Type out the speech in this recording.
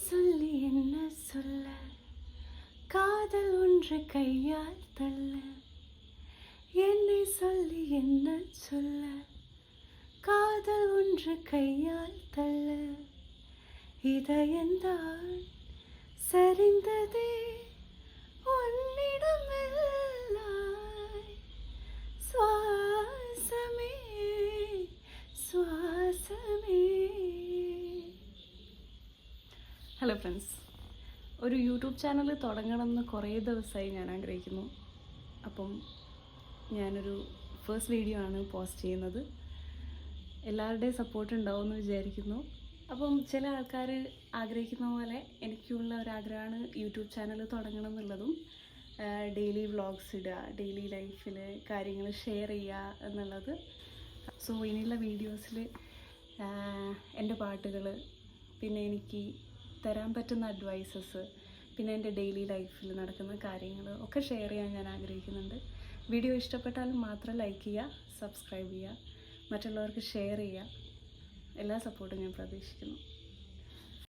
சொல்லி என்ன சொல்ல, காதல் ஒன்று கையால் தள்ள. என்னை சொல்லி என்ன சொல்ல, காதல் ஒன்று கையால் தள்ள. இதயந்தான் சரிந்ததே உன்னிடம் மெல்லாய். சுவாசமே ശ്വാസമേ. ഹലോ ഫ്രണ്ട്സ്, ഒരു യൂട്യൂബ് ചാനൽ തുടങ്ങണമെന്ന് കുറേ ദിവസമായി ഞാൻ ആഗ്രഹിക്കുന്നു. അപ്പം ഞാനൊരു ഫസ്റ്റ് വീഡിയോ ആണ് പോസ്റ്റ് ചെയ്യുന്നത്. എല്ലാവരുടെയും സപ്പോർട്ട് ഉണ്ടാവുമെന്ന് വിചാരിക്കുന്നു. അപ്പം ചില ആൾക്കാർ ആഗ്രഹിക്കുന്ന പോലെ എനിക്കുള്ള ഒരാഗ്രഹമാണ് യൂട്യൂബ് ചാനൽ തുടങ്ങണം എന്നുള്ളതും, ഡെയിലി വ്ളോഗ്സ് ഇടുക, ഡെയിലി ലൈഫിൽ കാര്യങ്ങൾ ഷെയർ ചെയ്യുക എന്നുള്ളത്. സോ ഇനിയുള്ള വീഡിയോസിൽ എൻ്റെ പാട്ടുകൾ, പിന്നെ എനിക്ക് തരാൻ പറ്റുന്ന അഡ്വൈസസ്, പിന്നെ എൻ്റെ ഡെയിലി ലൈഫിൽ നടക്കുന്ന കാര്യങ്ങൾ ഒക്കെ ഷെയർ ചെയ്യാൻ ഞാൻ ആഗ്രഹിക്കുന്നുണ്ട്. വീഡിയോ ഇഷ്ടപ്പെട്ടാൽ മാത്രം ലൈക്ക് ചെയ്യുക, സബ്സ്ക്രൈബ് ചെയ്യുക, മറ്റുള്ളവർക്ക് ഷെയർ ചെയ്യുക. എല്ലാ സപ്പോർട്ടും ഞാൻ പ്രതീക്ഷിക്കുന്നു.